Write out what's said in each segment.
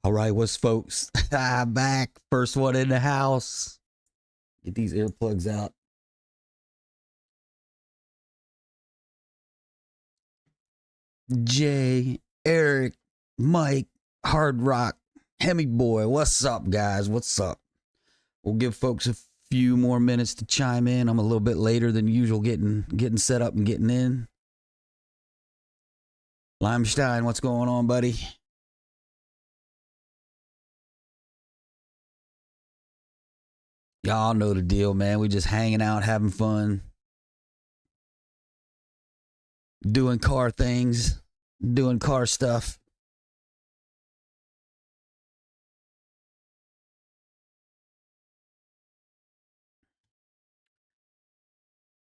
All right, what's folks? I'm back. First one in the house. Get these earplugs out. Jay, Eric, Mike, Hard Rock, Hemi Boy. What's up, guys? What's up? We'll give folks a few more minutes to chime in. I'm a little bit later than usual getting set up and getting in. Limestein, what's going on, buddy? Y'all know the deal, man. We just hanging out, having fun, doing car things, doing car stuff.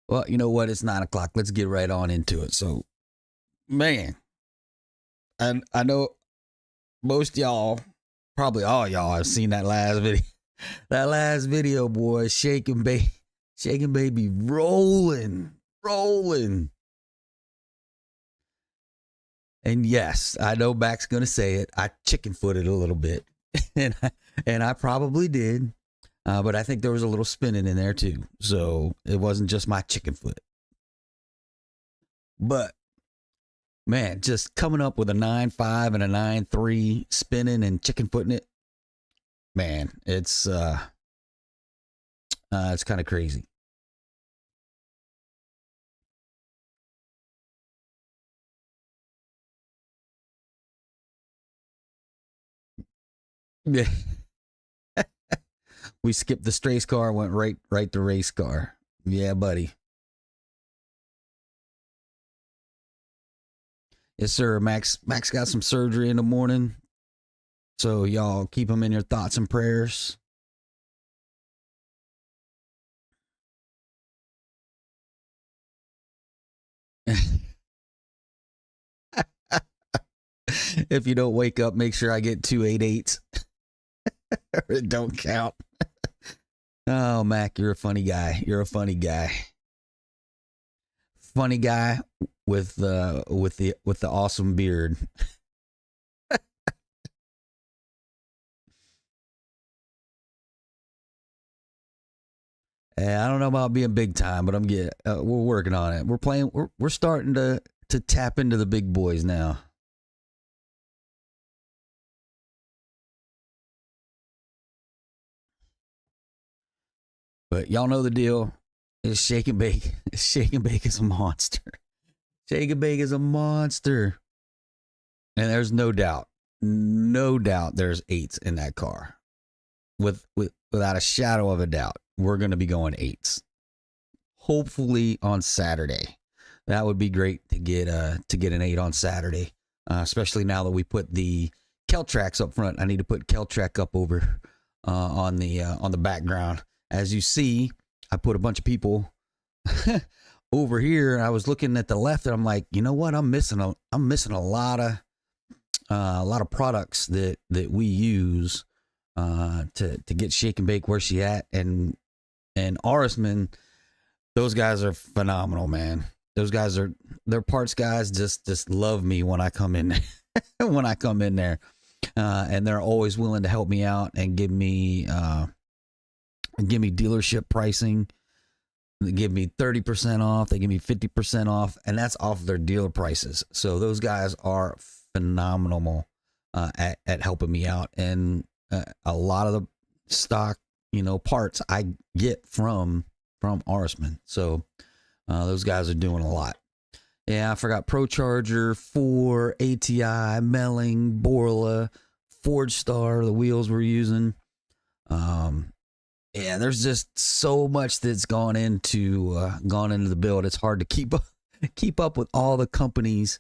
Well, you know what? It's 9 o'clock. Let's get right on into it. So, man, and I know most y'all, probably all y'all, have seen that last video. That last video, boy, shaking baby, rolling. And yes, I know Mac's gonna say it. I chicken footed a little bit, and I probably did, but I think there was a little spinning in there too. So it wasn't just my chicken foot. But man, just coming up with a 9.5 and a 9.3, spinning and chicken footing it. Man, it's kind of crazy. Yeah. We skipped the race car, went right to race car. Yeah, buddy. Yes, sir. Max got some surgery in the morning. So y'all keep him in your thoughts and prayers. If you don't wake up, make sure I get 2 8/8s. It don't count. Oh, Mac, you're a funny guy. You're a funny guy. Funny guy with the awesome beard. I don't know about being big time, but we're working on it. We're starting to tap into the big boys now. But y'all know the deal. It's Shake and Bake. Shake and Bake is a monster. Shake and Bake is a monster. And there's no doubt there's 8s in that car. Without a shadow of a doubt, we're going to be going 8s. Hopefully on Saturday. That would be great to get an 8 on Saturday, especially now that we put the Kel-Tracs up front. I need to put Kel-Trac up over on the background. As you see, I put a bunch of people over here. I was looking at the left, and I'm like, you know what? I'm missing a lot of products that we use to get Shake and Bake where she at, and Arisman. Those guys are phenomenal, man. Those guys they're parts guys. Just love me when I come in when I come in there, and they're always willing to help me out and give me dealership pricing. They give me 30% off. They give me 50% off, and that's off their dealer prices. So those guys are phenomenal at helping me out, and a lot of the stock, parts I get from Arisman. So those guys are doing a lot. Yeah, I forgot Pro Charger, 4, ATI, Melling, Borla, Ford Star, the wheels we're using. Yeah, there's just so much that's gone into the build. It's hard to keep up with all the companies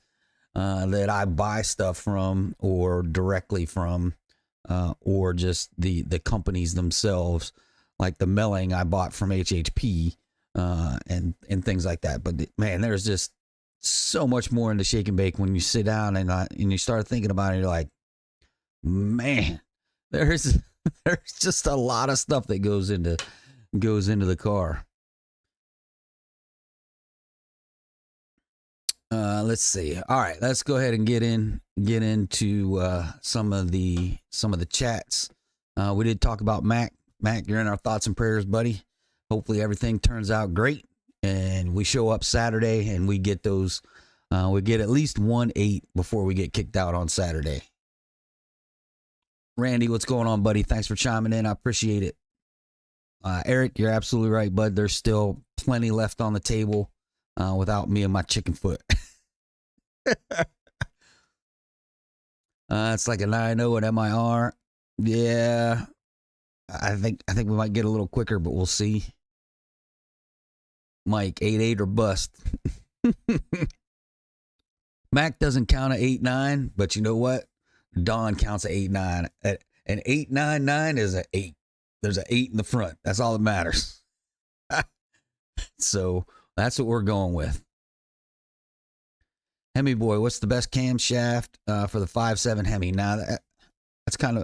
that I buy stuff from, or directly from, or just the companies themselves, like the Melling I bought from HHP, and things like that. But man, there's just so much more into Shake and Bake when you sit down and you start thinking about it. You're like, man, there's just a lot of stuff that goes into the car. Let's see. All right, let's go ahead and get into some of the chats. We did talk about Mac. Mac, you're in our thoughts and prayers, buddy. Hopefully everything turns out great, and we show up Saturday and we get those. We get at least 1-8 before we get kicked out on Saturday. Randy, what's going on, buddy? Thanks for chiming in. I appreciate it. Eric, you're absolutely right, bud. There's still plenty left on the table without me and my chicken foot. It's like a 9-0 at MIR. Yeah, I think we might get a little quicker, but we'll see. Mike, 8-8 or bust. Mac doesn't count at 8-9, but you know what? Don counts at 8-9. And 8-9-9 is an 8. There's an 8 in the front. That's all that matters. So that's what we're going with. Hemi boy, what's the best camshaft for the 5.7 Hemi? Now that's kind of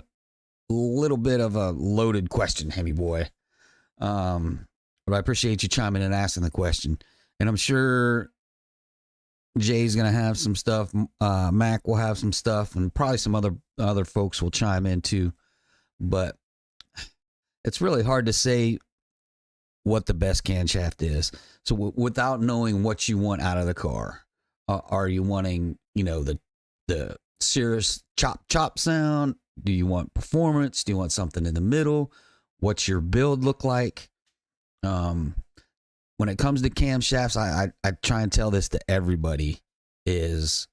a little bit of a loaded question, Hemi boy. But I appreciate you chiming in and asking the question. And I'm sure Jay's gonna have some stuff. Mac will have some stuff, and probably some other folks will chime in too. But it's really hard to say what the best camshaft is. So without knowing what you want out of the car, are you wanting, the serious chop sound? Do you want performance? Do you want something in the middle? What's your build look like? When it comes to camshafts, I try and tell this to everybody is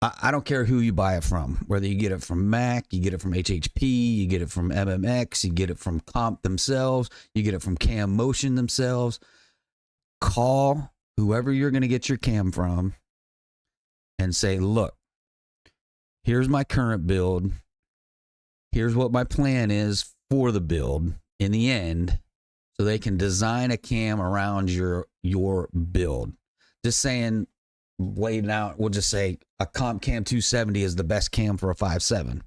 I don't care who you buy it from, whether you get it from Mac, you get it from HHP, you get it from MMX, you get it from Comp themselves, you get it from Cam Motion themselves. Call whoever you're going to get your cam from and say, look, here's my current build. Here's what my plan is for the build in the end, so they can design a cam around your build. Just saying, laid out, we'll just say a Comp Cam 270 is the best cam for a 5.7.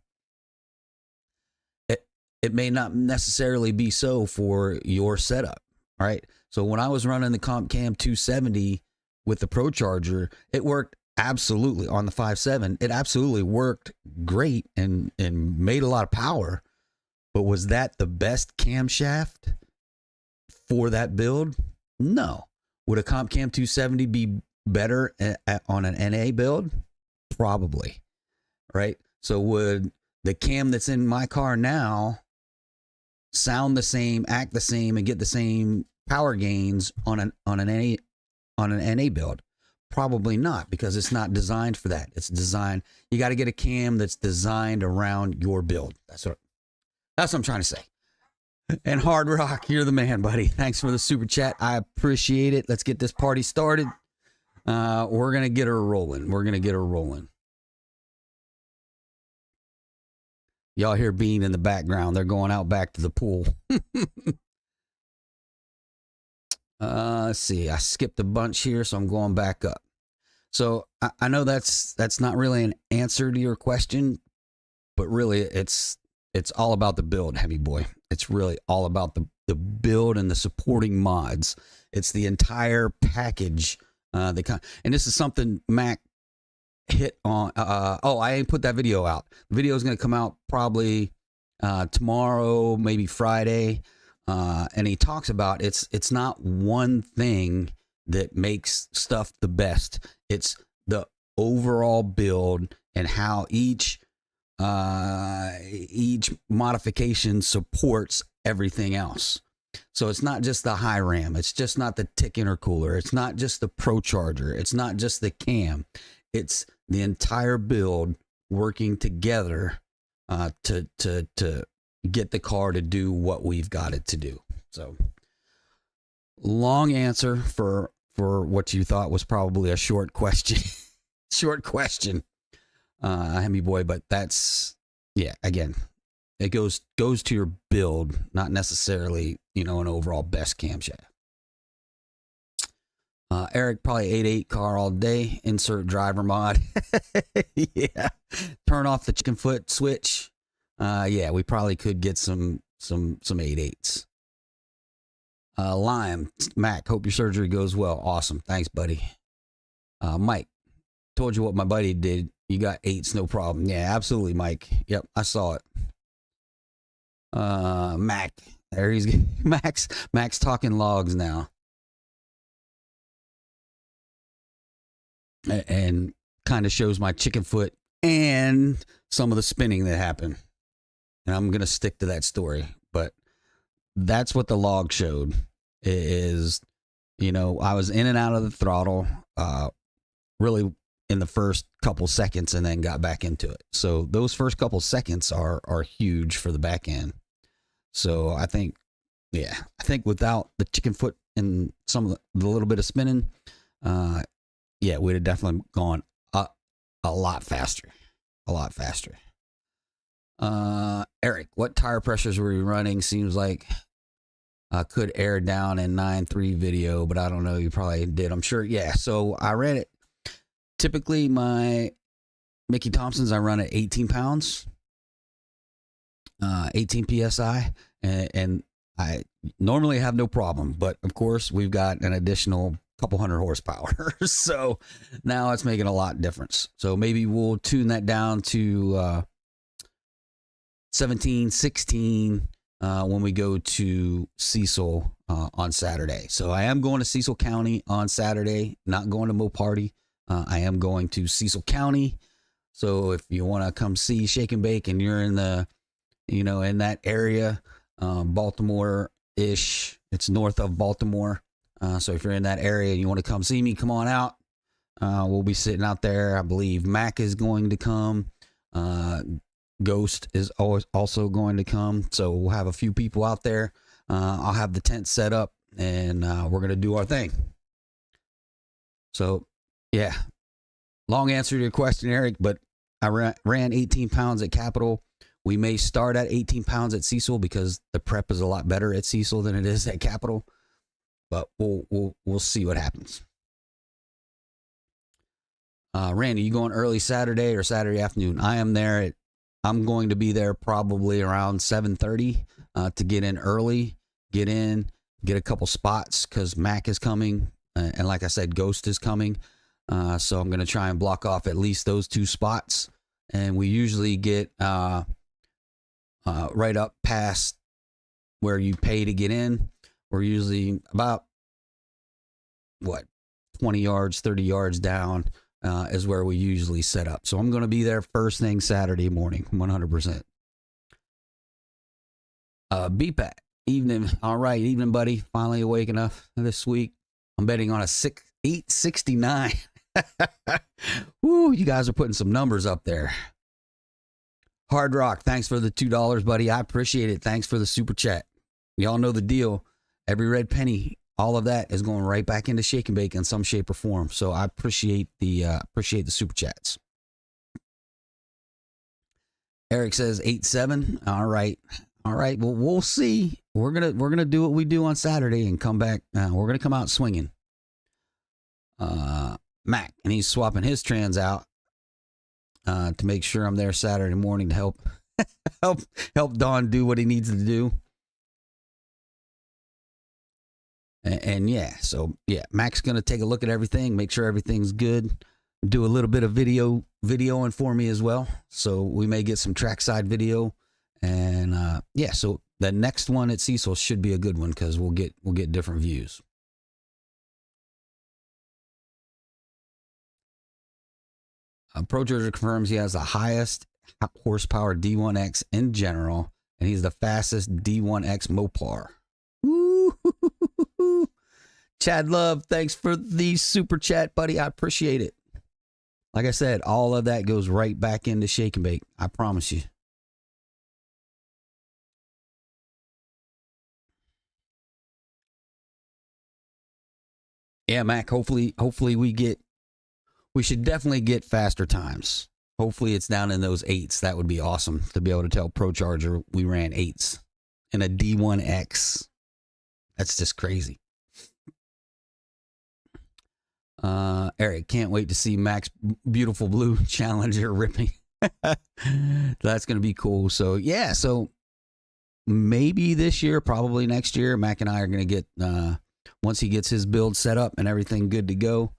It may not necessarily be so for your setup, all right? So when I was running the Comp Cam 270 with the Pro Charger, it worked absolutely on the 5.7. It absolutely worked great and made a lot of power. But was that the best camshaft for that build? No. Would a Comp Cam 270 be better on an NA build? Probably, right? So would the cam that's in my car now sound the same, act the same, and get the same power gains on an NA build? Probably not, because it's not designed for that. It's designed, you got to get a cam that's designed around your build. That's what I'm trying to say. And Hard Rock, you're the man, buddy. Thanks for the super chat. I appreciate it. Let's get this party started. We're going to get her rolling. Y'all hear Bean in the background. They're going out back to the pool. Let's see. I skipped a bunch here, so I'm going back up. So I know that's not really an answer to your question, but really it's all about the build, Heavy Boy. It's really all about the build and the supporting mods. It's the entire package. And this is something Mac hit on. I ain't put that video out. The video is going to come out probably tomorrow, maybe Friday. And he talks about it's not one thing that makes stuff the best. It's the overall build and how each modification supports everything else. So it's not just the high RAM. It's just not the TIC intercooler. It's not just the Pro Charger. It's not just the cam. It's the entire build working together to get the car to do what we've got it to do. So long answer for what you thought was probably a short question. Short question, Hemi boy, but that's, yeah, again, it goes to your build, not necessarily, an overall best camshaft. Eric, probably 8.8 car all day. Insert driver mod. Yeah. Turn off the chicken foot switch. Yeah, we probably could get some 8.8s. Lime, Mac, hope your surgery goes well. Awesome. Thanks, buddy. Mike, told you what my buddy did. You got 8s, no problem. Yeah, absolutely, Mike. Yep, I saw it. Mac, there he's Max talking logs now, and kind of shows my chicken foot and some of the spinning that happened. And I'm gonna stick to that story, but that's what the log showed. Is, you know, I was in and out of the throttle, really in the first couple seconds, and then got back into it. So those first couple seconds are huge for the back end. So I think without the chicken foot and some of the little bit of spinning, we'd have definitely gone a lot faster. Eric, what tire pressures were you running? Seems like could air down in 9.3 video, but I don't know. You probably did. I'm sure. Yeah. So I ran it. Typically, my Mickey Thompsons, I run at 18 pounds, 18 psi, and I normally have no problem. But of course, we've got an additional couple hundred horsepower, so now it's making a lot of difference. So maybe we'll tune that down to 17, 16 when we go to Cecil on Saturday. So I am going to Cecil County on Saturday, not going to Mopar. I am going to Cecil County. So if you want to come see Shake and Bake and you're in the, in that area, Baltimore-ish, it's north of Baltimore. So if you're in that area and you want to come see me, come on out. We'll be sitting out there. I believe Mac is going to come. Ghost is also going to come. So we'll have a few people out there. I'll have the tent set up, and we're going to do our thing. So, yeah, long answer to your question, Eric, but I ran 18 pounds at Capitol. We may start at 18 pounds at Cecil because the prep is a lot better at Cecil than it is at Capitol. But we'll see what happens. Randy, you going early Saturday or Saturday afternoon? I am there. I'm going to be there probably around 7:30 to get in early, get a couple spots because Mac is coming. And like I said, Ghost is coming. So I'm going to try and block off at least those 2 spots. And we usually get right up past where you pay to get in. We're usually about, 20 yards, 30 yards down is where we usually set up. So I'm going to be there first thing Saturday morning, 100%. BPAT, evening. All right, evening, buddy. Finally awake enough this week. I'm betting on a 869. Woo, you guys are putting some numbers up there. Hard Rock, thanks for the $2, buddy. I appreciate it. Thanks for the super chat. Y'all know the deal. Every red penny, all of that is going right back into Shake and Bake in some shape or form. So I appreciate the super chats. Eric says 8-7. All right. Well, we'll see. We're gonna do what we do on Saturday and come back. We're gonna come out swinging. Mac, and he's swapping his trans out to make sure I'm there Saturday morning to help help Don do what he needs to do. And Mac's going to take a look at everything, make sure everything's good, do a little bit of videoing for me as well. So we may get some trackside video. And so the next one at Cecil should be a good one because we'll get different views. Pro Georgia confirms he has the highest horsepower D1X in general, and he's the fastest D1X Mopar. Woo! Chad Love, thanks for the super chat, buddy. I appreciate it. Like I said, all of that goes right back into Shake and Bake. I promise you. Yeah, Mac, hopefully we should definitely get faster times. Hopefully it's down in those 8s. That would be awesome to be able to tell Pro Charger we ran 8s in a D1X. That's just crazy. Eric, can't wait to see Mac's beautiful blue Challenger ripping. That's going to be cool. So, yeah. So, maybe this year, probably next year, Mac and I are going to get, once he gets his build set up and everything good to go,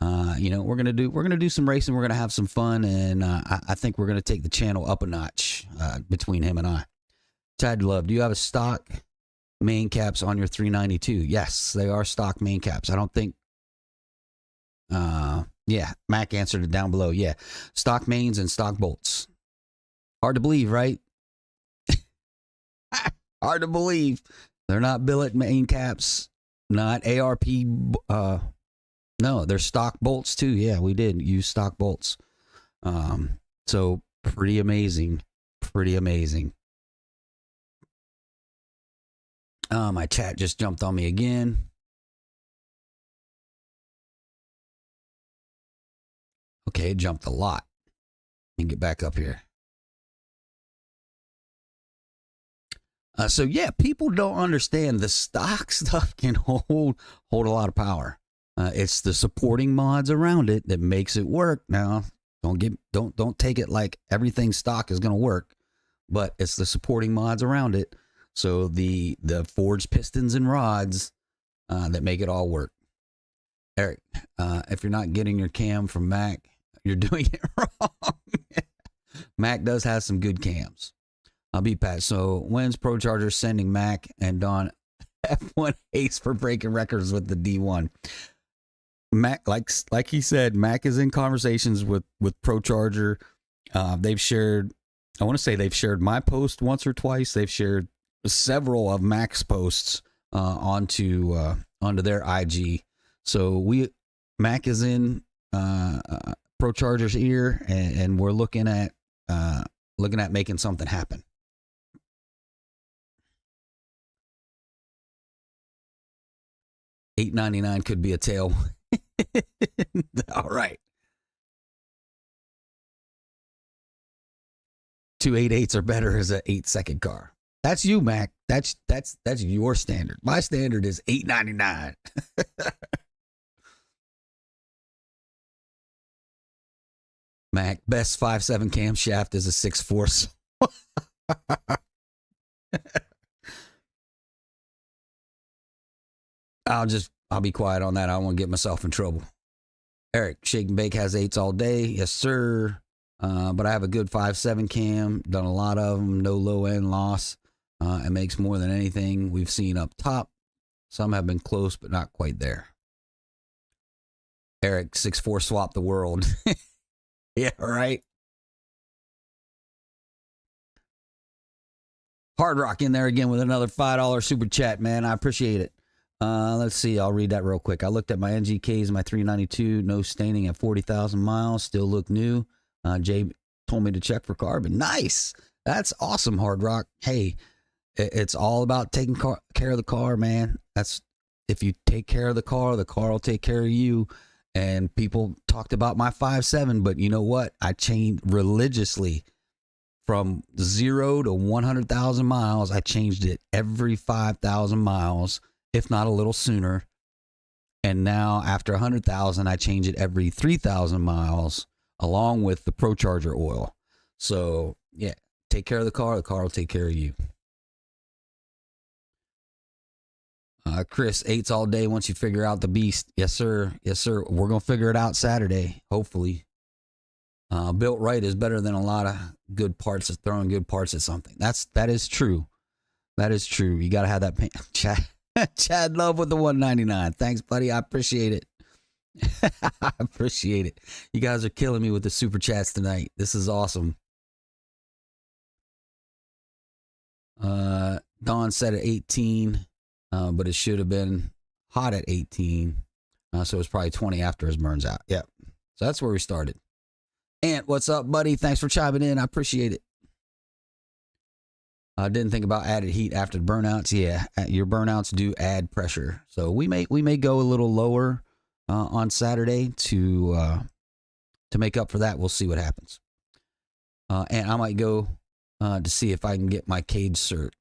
You know, we're gonna do some racing. We're gonna have some fun, and I think we're gonna take the channel up a notch between him and I. Chad Love, do you have a stock main caps on your 392? Yes, they are stock main caps. I don't think. Yeah, Mac answered it down below. Yeah, stock mains and stock bolts. Hard to believe, right? Hard to believe. They're not billet main caps, not ARP. No, they're stock bolts too. Yeah, we did use stock bolts. So pretty amazing. Pretty amazing. My chat just jumped on me again. Okay, it jumped a lot. Let me get back up here. So yeah, people don't understand the stock stuff can hold a lot of power. It's the supporting mods around it that makes it work. Now, don't take it like everything stock is going to work, but it's the supporting mods around it. So the forged pistons and rods that make it all work. Eric, if you're not getting your cam from Mac, you're doing it wrong. Mac does have some good cams. I'll be Pat. So when's Pro Charger sending Mac and Don F1 Ace for breaking records with the D1? Mac, like he said, Mac is in conversations with Pro Charger. They've shared, I want to say they've shared my post once or twice. They've shared several of Mac's posts onto their IG. So Mac is in Pro Charger's ear, and we're looking at making something happen. $8.99 could be a tail. All right. 288s are better as an 8-second car. That's you, Mac. That's your standard. My standard is $8.99. Mac, best 5.7 camshaft is a 6.4. I'll be quiet on that. I don't want to get myself in trouble. Eric, Shake and Bake has 8s all day. Yes, sir. But I have a good 5.7 cam. Done a lot of them. No low end loss. It makes more than anything we've seen up top. Some have been close, but not quite there. Eric, 6.4 swap the world. Yeah, right. Hard Rock in there again with another $5 super chat, man. I appreciate it. Let's see. I'll read that real quick. I looked at my NGKs and my 392, no staining at 40,000 miles. Still look new. Jay told me to check for carbon. Nice. That's awesome, Hard Rock. Hey, it's all about taking care of the car, man. If you take care of the car will take care of you. And people talked about my 5.7, but you know what? I changed religiously from 0 to 100,000 miles. I changed it every 5,000 miles, if not a little sooner. And now after 100,000, I change it every 3,000 miles along with the Pro Charger oil. So yeah, take care of the car will take care of you. Chris, 8s all day once you figure out the beast. Yes, sir. Yes, sir. We're going to figure it out Saturday, hopefully. Built right is better than a lot of good parts, throwing good parts at something. That is true. That is true. You got to have that paint. Chad Love with the 199. Thanks, buddy. I appreciate it. I appreciate it. You guys are killing me with the super chats tonight. This is awesome. Dawn said at 18. But it should have been hot at 18. So it's probably 20 after his burns out. Yep. So that's where we started. Ant, what's up, buddy? Thanks for chiming in. I appreciate it. I didn't think about added heat after the burnouts. Yeah, your burnouts do add pressure. So we may go a little lower on Saturday to make up for that. We'll see what happens. And I might go to see if I can get my cage cert.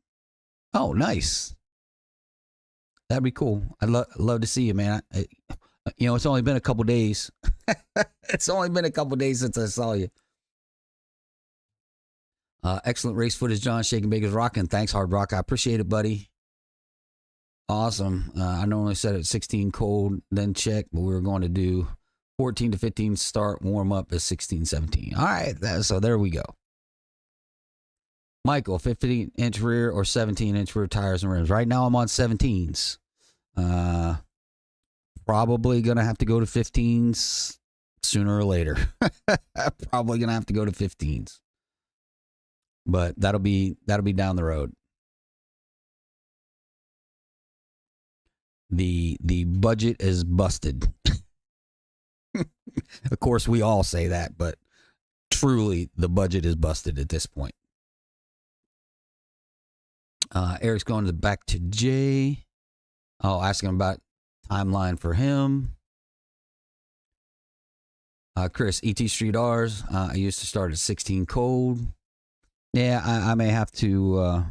Oh, nice. That'd be cool. I'd love to see you, man. It's only been a couple days. It's only been a couple days since I saw you. Excellent race footage, John. Shaking Baker's rocking. Thanks, Hard Rock. I appreciate it, buddy. Awesome. I normally set it at 16 cold, then check, but we were going to do 14 to 15 start, warm up is 16, 17. All right, so there we go. Michael, 15-inch rear or 17-inch rear tires and rims. Right now I'm on 17s. Probably going to have to go to 15s sooner or later. Probably going to have to go to 15s. But that'll be down the road. The budget is busted. Of course, we all say that, but truly the budget is busted at this point. Eric's going back to Jay. Oh, asking about timeline for him. Chris, ET Street R's. I used to start at 16 cold. Yeah, I may have to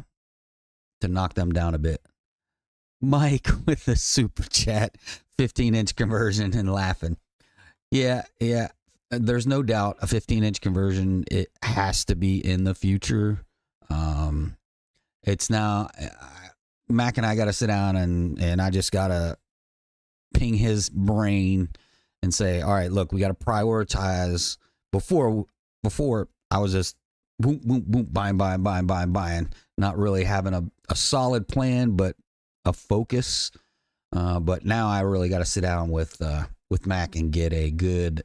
knock them down a bit. Mike with the super chat, 15-inch conversion and laughing. Yeah. There's no doubt a 15-inch conversion. It has to be in the future. It's now Mac and I got to sit down and I just got to ping his brain and say, all right, look, we got to prioritize. Before I was just boom, boom, boom, buying, not really having a solid plan, but a focus. But now I really got to sit down with Mac and get a good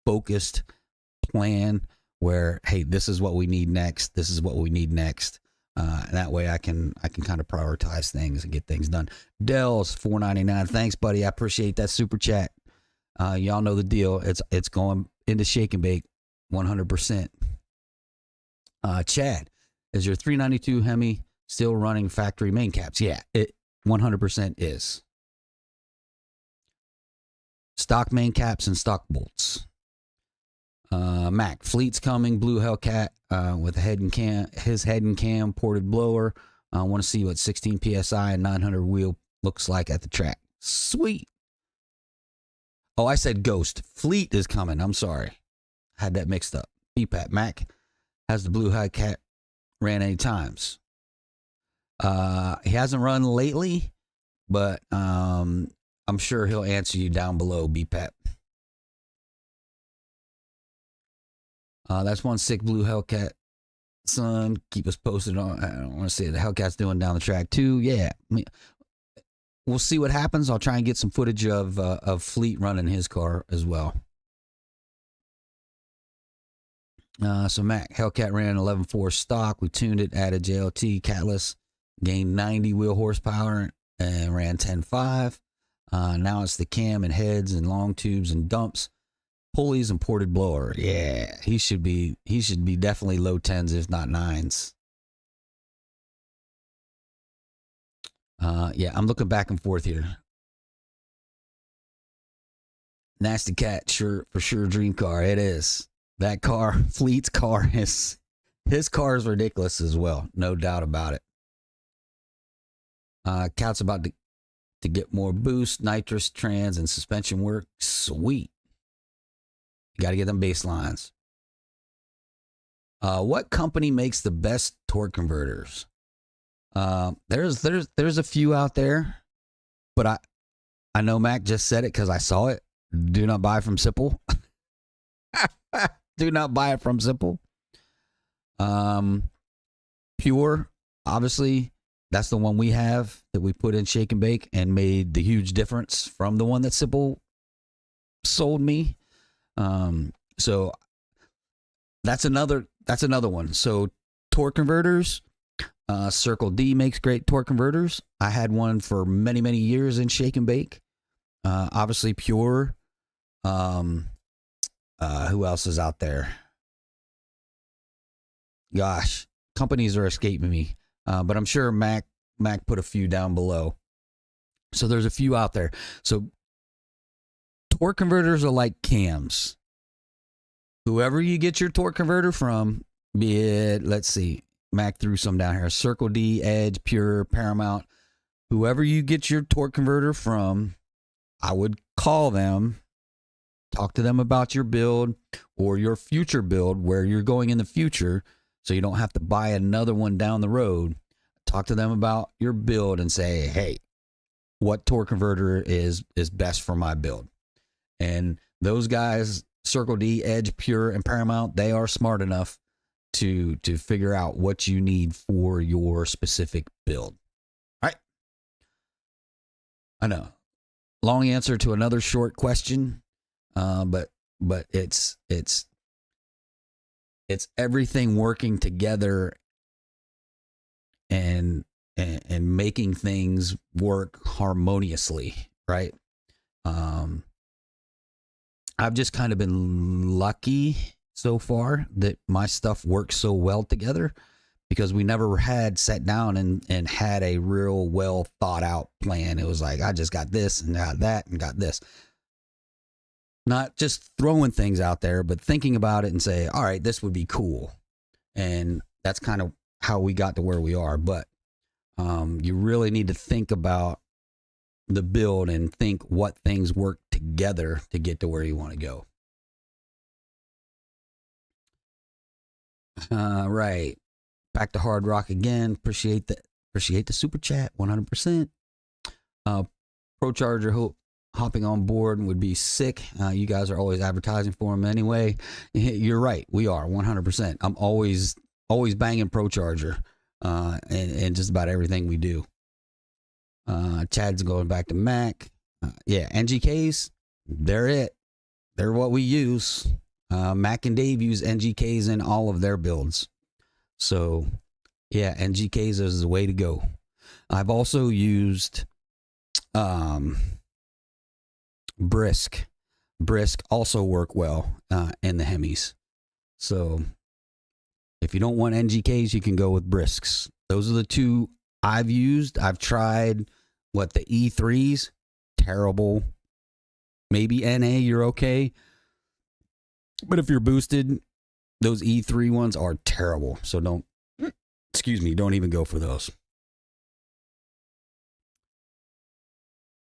focused plan where, hey, this is what we need next. This is what we need next. And that way I can kind of prioritize things and get things done. Dell's $4.99. Thanks, buddy. I appreciate that super chat. Y'all know the deal. It's going into shake and bake 100%. Chad, is your 392 Hemi still running factory main caps? Yeah, it 100% is. Stock main caps and stock bolts. Mac, Fleet's coming. Blue Hellcat with his head and cam ported blower. I want to see what 16 PSI and 900 wheel looks like at the track. Sweet. Oh, I said Ghost. Fleet is coming. I'm sorry. Had that mixed up. BPAT. Mac has the Blue Hellcat ran any times. He hasn't run lately, but I'm sure he'll answer you down below, BPAT. That's one sick Blue Hellcat. Son, keep us posted on. I don't want to say the Hellcat's doing down the track too. Yeah, we'll see what happens. I'll try and get some footage of Fleet running his car as well. So Mac, Hellcat ran 11.4 stock. We tuned it, added JLT catalyst, gained 90 wheel horsepower, and ran 10.5. Now it's the cam and heads and long tubes and dumps. Pulleys and ported blower. Yeah, he should be definitely low 10s, if not 9s. Yeah, I'm looking back and forth here. Nasty Cat, sure, for sure, dream car. It is. That car, Fleet's car, his car is ridiculous as well. No doubt about it. Cat's about to get more boost, nitrous, trans, and suspension work. Sweet. You got to get them baselines. What company makes the best torque converters? There's a few out there, but I know Mac just said it because I saw it. Do not buy from Simple. Do not buy it from Simple. Pure, obviously, that's the one we have that we put in Shake and Bake and made the huge difference from the one that Simple sold me. So that's another one. So torque converters, Circle D makes great torque converters. I had one for many, many years in Shake and Bake. Obviously Pure. Who else is out there? Gosh, companies are escaping me. But I'm sure Mac put a few down below. So there's a few out there. So torque converters are like cams. Whoever you get your torque converter from, be it, let's see, Mac threw some down here. Circle D, Edge, Pure, Paramount. Whoever you get your torque converter from, I would call them, talk to them about your build or your future build, where you're going in the future, so you don't have to buy another one down the road. Talk to them about your build and say, hey, what torque converter is best for my build? And those guys, Circle D, Edge, Pure, and Paramount, they are smart enough to figure out what you need for your specific build. All right. I know. Long answer to another short question, but it's everything working together and making things work harmoniously, right? I've just kind of been lucky so far that my stuff works so well together because we never had sat down and had a real well thought out plan. It was like, I just got this and got that and got this. Not just throwing things out there, but thinking about it and say, all right, this would be cool. And that's kind of how we got to where we are. But you really need to think about the build and think what things work together to get to where you want to go. Right. Back to Hard Rock again. Appreciate the super chat 100%. Pro Charger hopping on board would be sick. You guys are always advertising for them anyway. You're right. We are 100%. I'm always banging Pro Charger and just about everything we do. Chad's going back to Mac. Yeah, NGKs, they're it. They're what we use. Mac and Dave use NGKs in all of their builds. So, yeah, NGKs is the way to go. I've also used Brisk. Brisk also work well in the Hemis. So, if you don't want NGKs, you can go with Brisks. Those are the two I've used. I've tried the E3s, terrible. Maybe NA, you're okay. But if you're boosted, those E3 ones are terrible. So don't even go for those.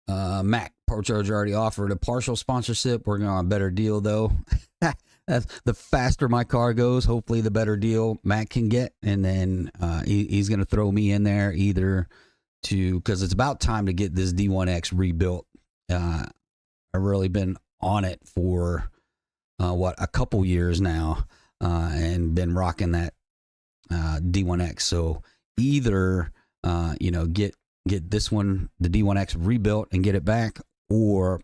Mac, Pro Charger already offered a partial sponsorship. Working on a better deal, though. That's the faster my car goes, hopefully the better deal Mac can get. And then he's going to throw me in there either because it's about time to get this D1X rebuilt. I've really been on it for a couple years now and been rocking that D1X. So either get this one, the D1X, rebuilt and get it back, or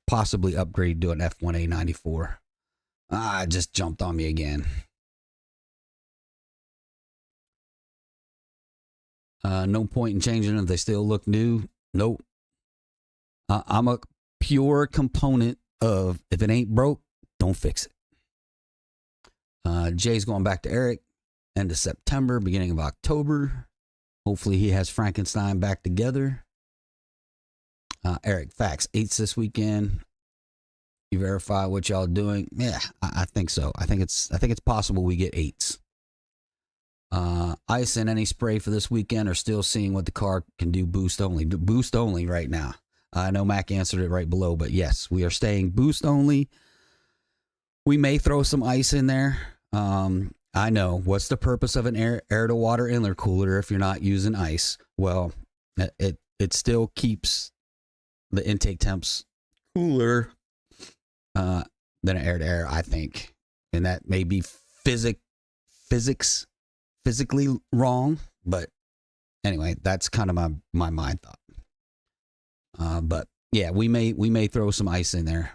possibly upgrade to an F1A94. It just jumped on me again. No point in changing them. They still look new. Nope. I'm a pure component of if it ain't broke, don't fix it. Jay's going back to Eric end of September, beginning of October. Hopefully he has Frankenstein back together. Eric, facts. 8s this weekend. You verify what y'all doing? Yeah, I think so. I think it's possible we get 8s. Ice and any spray for this weekend, are still seeing what the car can do boost only. Boost only right now. I know Mac answered it right below, but yes, we are staying boost only. We may throw some ice in there. I know. What's the purpose of an air to water intercooler if you're not using ice? Well, it still keeps the intake temps cooler than an air to air, I think. And that may be physically wrong, but anyway, that's kind of my mind thought. But yeah, we may throw some ice in there.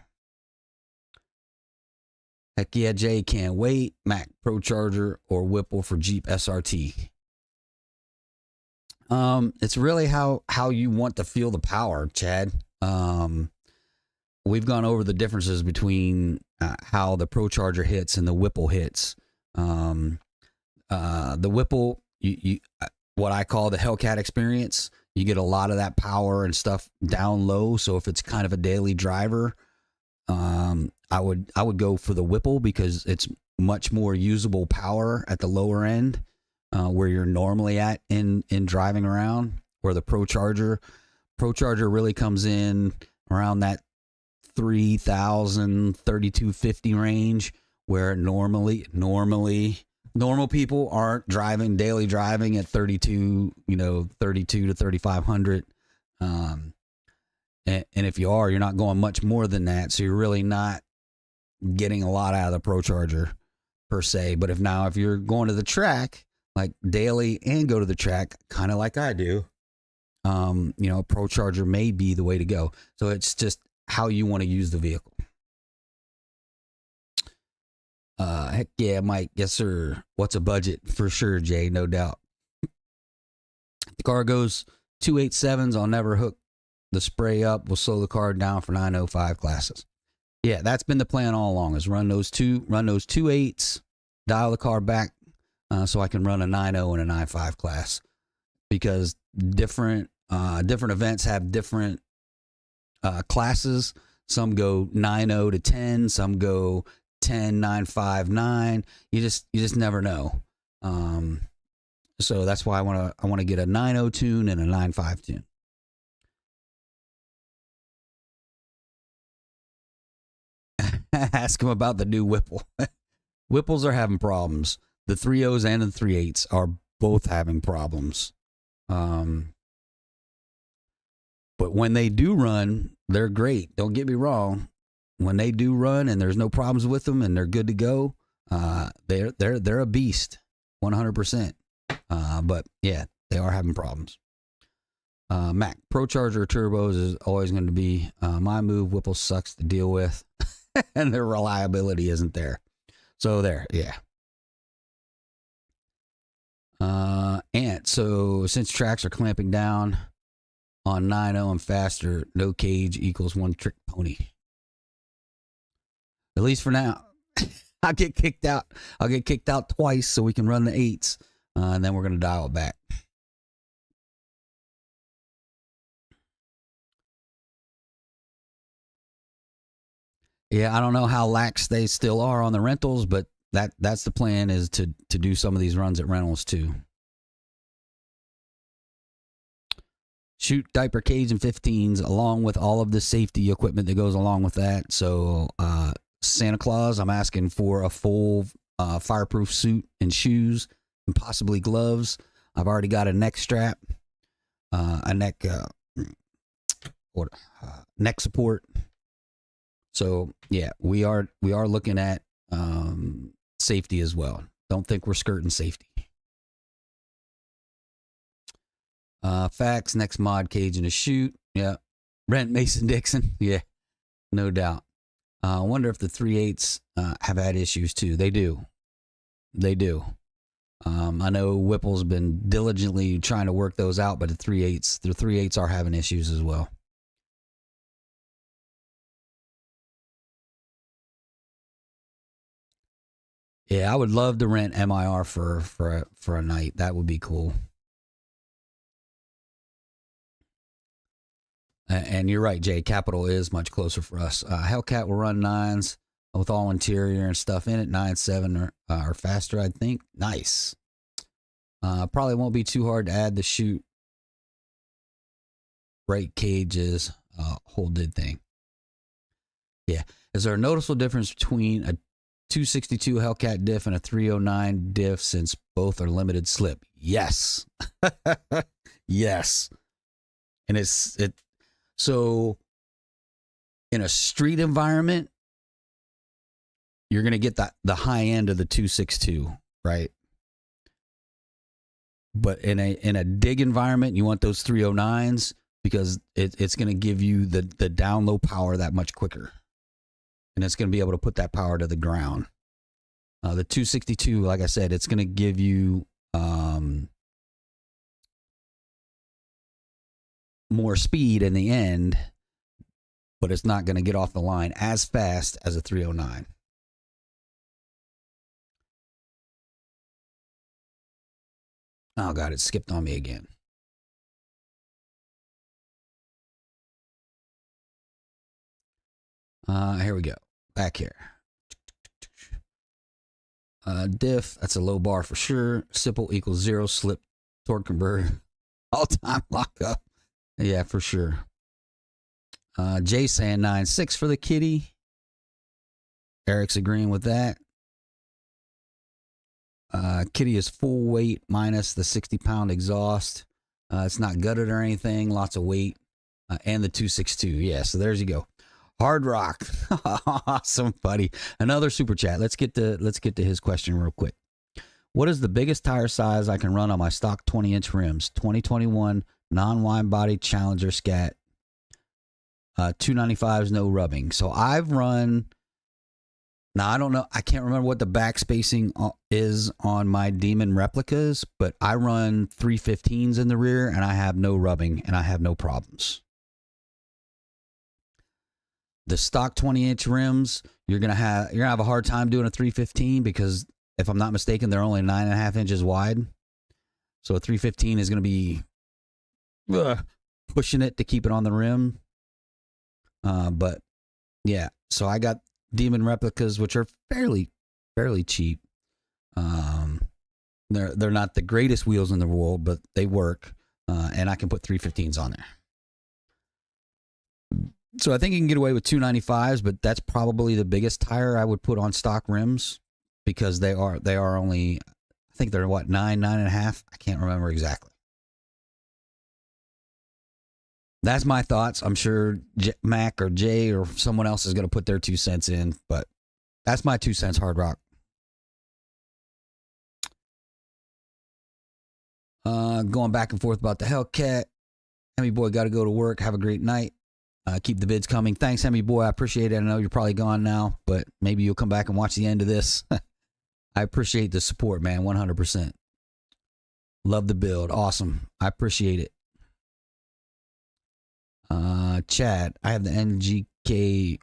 Heck yeah, Jay, can't wait. Mac, Pro Charger, or Whipple for Jeep SRT. It's really how you want to feel the power, Chad. We've gone over the differences between how the Pro Charger hits and the Whipple hits. The Whipple, you what I call the Hellcat experience. You get a lot of that power and stuff down low. So if it's kind of a daily driver, I would go for the Whipple because it's much more usable power at the lower end, where you're normally at in driving around. Where the Pro Charger really comes in around that 3,000, 3,250 range, where normally normal people aren't daily driving at 32 to 3,500. And And if you are, you're not going much more than that. So you're really not getting a lot out of the Pro Charger per se. But if you're going to the track, like daily and go to the track, kind of like I do, a Pro Charger may be the way to go. So it's just how you want to use the vehicle. Heck yeah, Mike. Yes, sir. What's a budget? For sure, Jay. No doubt. If the car goes 287s, I'll never hook the spray up. We'll slow the car down for 905 classes. Yeah, that's been the plan all along, is run those 2.8s, dial the car back so I can run a 9.0 and a 9.5 class, because different events have different classes. Some go 9.0 to 10, some go 10, 9.5, 9. You just never know. So that's why I want to get a 9.0 tune and a 9.5 tune. Ask him about the new Whipple. Whipples are having problems. The 3.0s and the 3.8s are both having problems. But when they do run, they're great. Don't get me wrong. When they do run and there's no problems with them and they're good to go, they're a beast, 100%. But yeah, they are having problems. Mac, Pro Charger turbos is always going to be my move. Whipple sucks to deal with, and their reliability isn't there. So there, yeah. And so since tracks are clamping down on 9.0 and faster, no cage equals one trick pony. At least for now. I'll get kicked out. I'll get kicked out twice so we can run the 8s, and then we're going to dial it back. Yeah, I don't know how lax they still are on the rentals, but that's the plan, is to do some of these runs at rentals too. Shoot diaper cage and 15s along with all of the safety equipment that goes along with that. So Santa Claus, I'm asking for a full fireproof suit and shoes and possibly gloves. I've already got a neck strap, a neck support. So yeah, we are looking at safety as well. Don't think we're skirting safety. Facts, next mod cage and a chute. Yeah. Brent Mason Dixon. Yeah, no doubt. I wonder if the 3.8s have had issues too. They do. I know Whipple's been diligently trying to work those out, but the 3.8s are having issues as well. Yeah, I would love to rent MIR for a night. That would be cool. And you're right, Jay. Capital is much closer for us. Hellcat will run 9s with all interior and stuff in it. 9.7 or faster, I think. Nice. Probably won't be too hard to add the chute. Brake cages, whole did thing. Yeah. Is there a noticeable difference between a 262 Hellcat diff and a 309 diff, since both are limited slip? Yes. Yes. And so in a street environment, you're going to get the high end of the 262, right? But in a dig environment, you want those 309s, because it's going to give you the down low power that much quicker. And it's going to be able to put that power to the ground. The 262, like I said, it's going to give you more speed in the end, but it's not going to get off the line as fast as a 309. Oh, God, it skipped on me again. Here we go. Back here. Diff, that's a low bar for sure. Simple equals 0. Slip, torque converter. All-time lockup. Yeah, for sure. Jay saying 9.6 for the kitty. Eric's agreeing with that. Kitty is full weight minus the 60-pound exhaust. It's not gutted or anything. Lots of weight. and the 262. Yeah, so there's you go. Hard Rock. Awesome, buddy. Another super chat. Let's get to his question real quick. What is the biggest tire size I can run on my stock 20-inch rims? 2021 non-wide body Challenger Scat. 295s, no rubbing. So I've run. Now I don't know. I can't remember what the back spacing is on my Demon replicas, but I run 315s in the rear, and I have no rubbing, and I have no problems. The stock 20-inch rims, you're gonna have a hard time doing a 315 because, if I'm not mistaken, they're only 9.5 inches wide. So a 315 is going to be pushing it to keep it on the rim. But yeah, so I got Demon replicas, which are fairly cheap. They're not the greatest wheels in the world, but they work, and I can put 315s on there. So I think you can get away with 295s, but that's probably the biggest tire I would put on stock rims, because they are only, I think they're what, 9.5. I can't remember exactly. That's my thoughts. I'm sure Mac or Jay or someone else is going to put their 2 cents in, but that's my 2 cents, Hard Rock. Going back and forth about the Hellcat. Hemi boy, got to go to work. Have a great night. Keep the bids coming. Thanks, Hemi boy. I appreciate it. I know you're probably gone now, but maybe you'll come back and watch the end of this. I appreciate the support, man. 100%. Love the build. Awesome. I appreciate it. Chad, I have the NGK.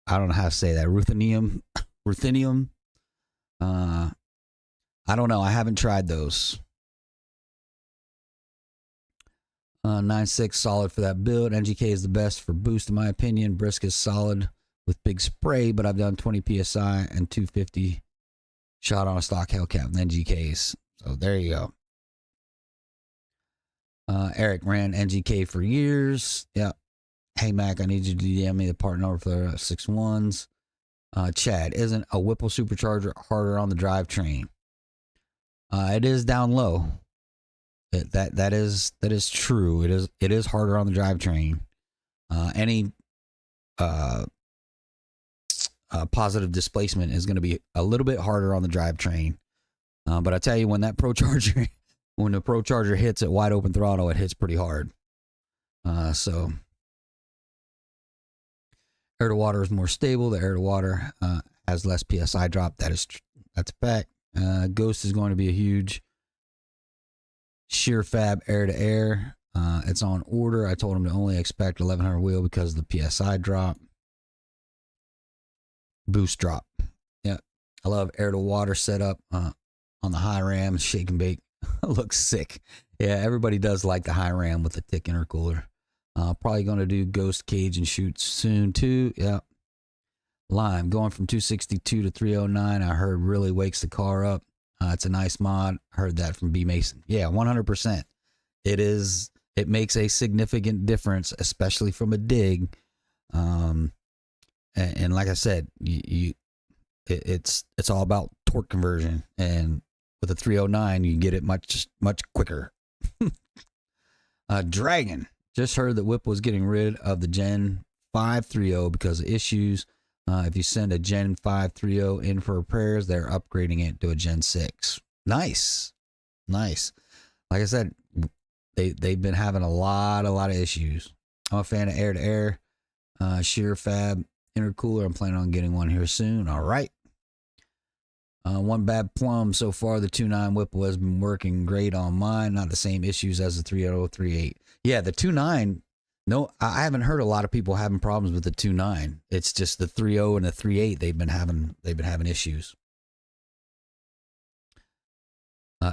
I don't know how to say that. Ruthenium. I don't know. I haven't tried those. 9.6 solid for that build. NGK is the best for boost, in my opinion. Brisk is solid with big spray, but I've done 20 PSI and 250 shot on a stock Hellcat with NGKs. So there you go. Eric ran NGK for years. Yeah. Hey, Mac, I need you to DM me the part number for the 6.1s. Chad, isn't a Whipple supercharger harder on the drivetrain? It is down low. That is true. It is harder on the drivetrain. Any positive displacement is going to be a little bit harder on the drivetrain. But I tell you, when the Pro Charger hits at wide open throttle, it hits pretty hard. So air to water is more stable. The air to water has less PSI drop. That's a fact. Ghost is going to be a huge sheer fab air to air. It's on order. I told him to only expect 1100 wheel because of the PSI drop. Boost drop. Yeah. I love air to water setup on the high ram. Shake and bake. Looks sick. Yeah, everybody does like the high ram with the thick intercooler. Probably going to do ghost cage and shoot soon too. Yeah. Lime going from 262 to 309. I heard really wakes the car up. It's a nice mod. Heard that from B Mason. Yeah, 100%. It makes a significant difference, especially from a dig. And like I said, it's all about torque conversion. And with a 309, you get it much quicker. Dragon just heard that Whip was getting rid of the Gen 530 because of issues. If you send a Gen 530 in for repairs, they're upgrading it to a Gen 6. Nice. Like I said, they've been having a lot of issues. I'm a fan of air to air, sheer fab intercooler. I'm planning on getting one here soon. All right. One bad plum so far. The 2.9 Whipple has been working great on mine. Not the same issues as the 3.0, 3.8. Yeah, the 2.9. No, I haven't heard a lot of people having problems with the 2.9. It's just the 3.0 and the 3.8 they've been having issues.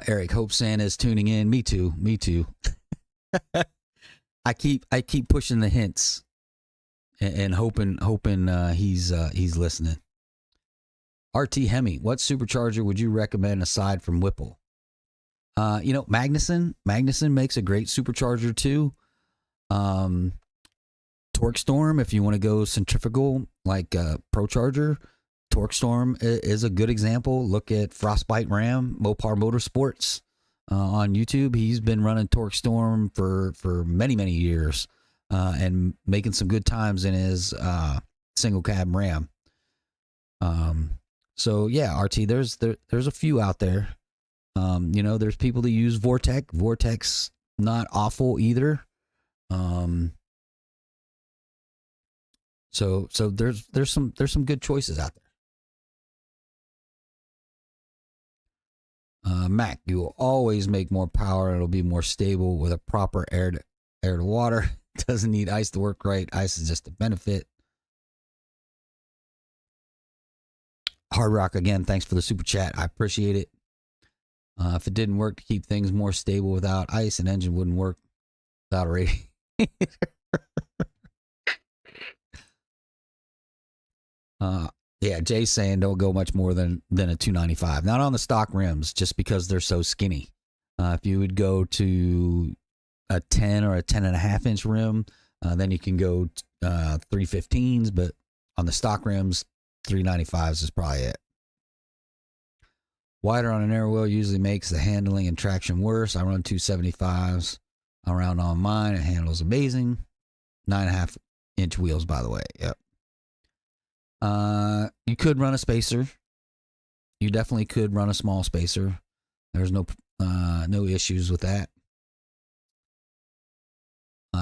Eric Hope Santa is tuning in. Me too. I keep pushing the hints and hoping he's listening. RT Hemi, what supercharger would you recommend aside from Whipple? Magnuson makes a great supercharger too. Torque Storm, if you want to go centrifugal like Pro Charger, Torque Storm is a good example. Look at Frostbite Ram, Mopar Motorsports. on YouTube. He's been running Torque Storm for many years, and making some good times in his single cab Ram. So yeah, RT, there's a few out there. There's people that use Vortec. Vortec's not awful either. So there's some good choices out there. Mac, you will always make more power. It'll be more stable with a proper air to water. Doesn't need ice to work right. Ice is just a benefit. Hard Rock, again, thanks for the super chat. I appreciate it. If it didn't work to keep things more stable without ice, an engine wouldn't work without a radiator. Yeah, Jay's saying don't go much more than a 295. Not on the stock rims, just because they're so skinny. If you would go to a 10 or a 10.5 inch rim, then you can go 315s, but on the stock rims, 395s is probably it. Wider on an air wheel usually makes the handling and traction worse. I run 275s around on mine. It handles amazing. 9.5 inch wheels, by the way. Yep. You could run a spacer. You definitely could run a small spacer. There's no issues with that.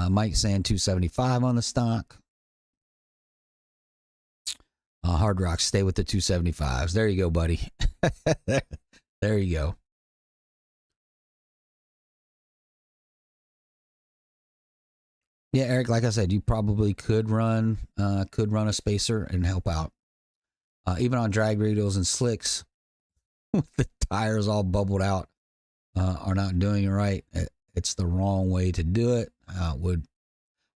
Mike saying 275 on the stock. Hard Rock, stay with the 275s. There you go, buddy. There you go. Yeah, Eric, like I said, you probably could run a spacer and help out. Even on drag radials and slicks, with the tires all bubbled out, are not doing it right. It's the wrong way to do it. It would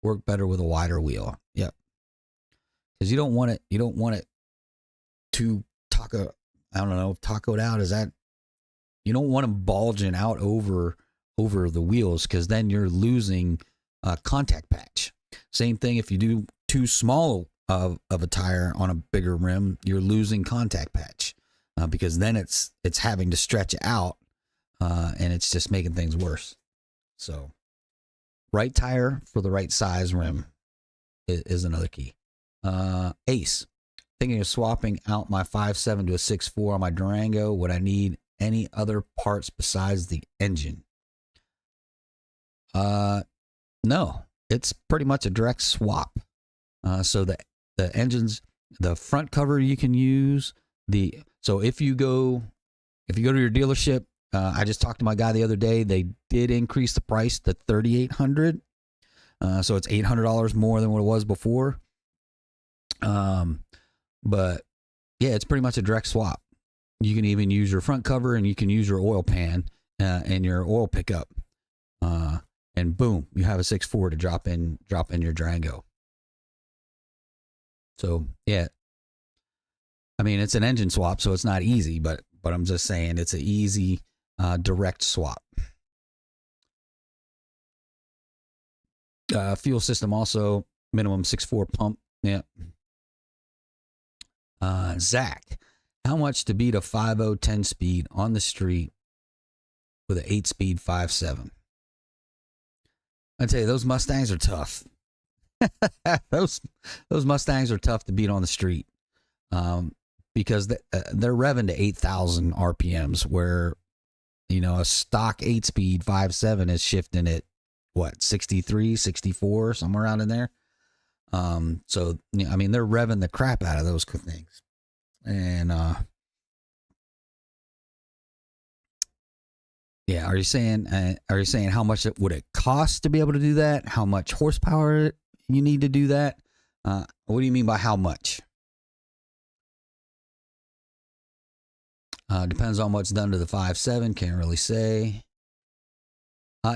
work better with a wider wheel. Yep. Because you don't want it to taco. I don't know, tacoed out. Is that, you don't want them bulging out over the wheels, because then you're losing contact patch. Same thing if you do too small of a tire on a bigger rim, you're losing contact patch, because then it's having to stretch out, and it's just making things worse. So right tire for the right size rim is another key. Ace, thinking of swapping out my 5.7 to a 6.4 on my Durango. Would I need any other parts besides the engine? No, it's pretty much a direct swap. So the engines, the front cover you can use. So if you go to your dealership, I just talked to my guy the other day. They did increase the price to $3,800. So it's $800 more than what it was before. But yeah, it's pretty much a direct swap. You can even use your front cover, and you can use your oil pan and your oil pickup, and boom, you have a 6.4 to drop in your Durango. So yeah, I mean, it's an engine swap, so it's not easy, but I'm just saying it's an easy direct swap. Fuel system also minimum 6.4 pump. Yeah. Zach, how much to beat a 5.0 10-speed on the street with an 8-speed 5.7? I tell you, those Mustangs are tough. those Mustangs are tough to beat on the street, because they're revving to 8,000 RPMs, where a stock 8-speed 5.7 is shifting at what, 63, 64, somewhere around in there. So I mean, they're revving the crap out of those things, and yeah. Are you saying how much would it cost to be able to do that? How much horsepower you need to do that? What do you mean by how much? Depends on what's done to the 5.7. Can't really say.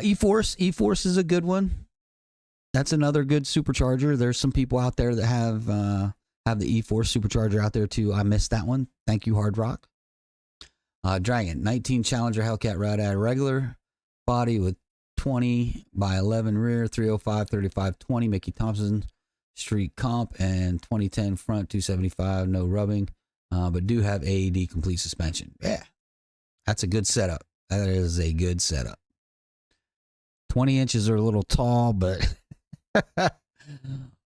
E-Force is a good one. That's another good supercharger. There's some people out there that have the E-Force supercharger out there too. I missed that one. Thank you, Hard Rock. Dragon 19 Challenger Hellcat Rad regular body with 20 by 11 rear, 305 35 20 Mickey Thompson street comp, and 2010 front, 275, no rubbing, but do have AED complete suspension. Yeah, that's a good setup. That is a good setup. 20 inches are a little tall, but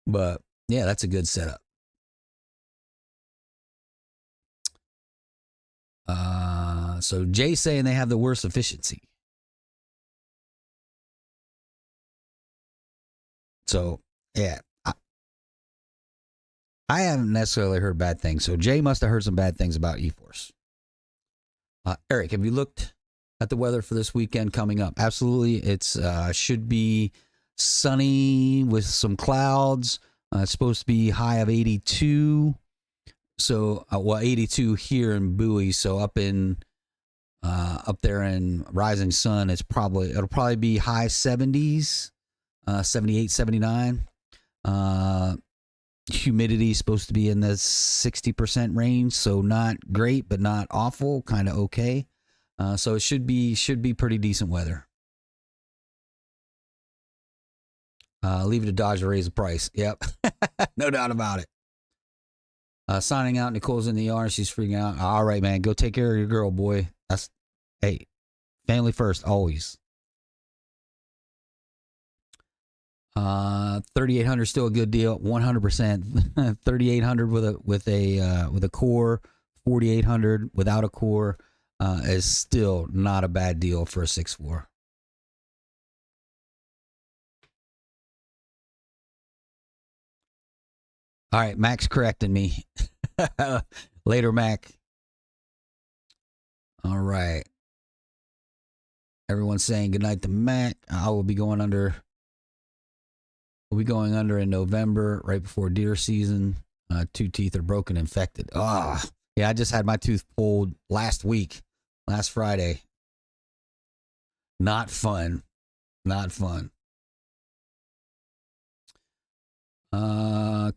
but yeah, that's a good setup. So Jay's saying they have the worst efficiency. So yeah, I haven't necessarily heard bad things. So Jay must have heard some bad things about eForce. Eric, have you looked at the weather for this weekend coming up? Absolutely. It's should be sunny with some clouds. It's supposed to be high of 82. So, 82 here in Bowie. So up there in Rising Sun, it'll probably be high 70s, 78, 79. Humidity is supposed to be in the 60% range, so not great, but not awful, kind of okay. So it should be pretty decent weather. Leave it to Dodge to raise the price. Yep, no doubt about it. Signing out. Nicole's in the yard. She's freaking out. All right, man, go take care of your girl, boy. Hey, family first, always. 3800 still a good deal, 100%. 3800 with a core, 4800 without a core is still not a bad deal for a 6.4. All right, Mac's correcting me. Later, Mac. All right. Everyone's saying goodnight to Mac. I will be going under. We'll be going under in November, right before deer season. 2 teeth are broken, infected. Yeah, I just had my tooth pulled last Friday. Not fun. Not fun.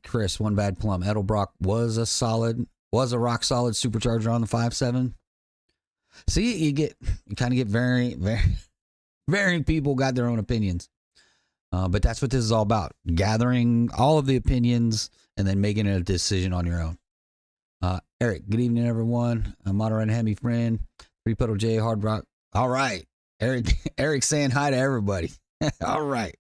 Chris, one bad plum. Edelbrock was a rock solid supercharger on the 5.7. See, you kind of get varying people got their own opinions. But that's what this is all about. Gathering all of the opinions and then making a decision on your own. Eric, good evening, everyone. I'm moderator Hemi friend. 3-pedal J, Hard Rock. All right. Eric saying hi to everybody. All right.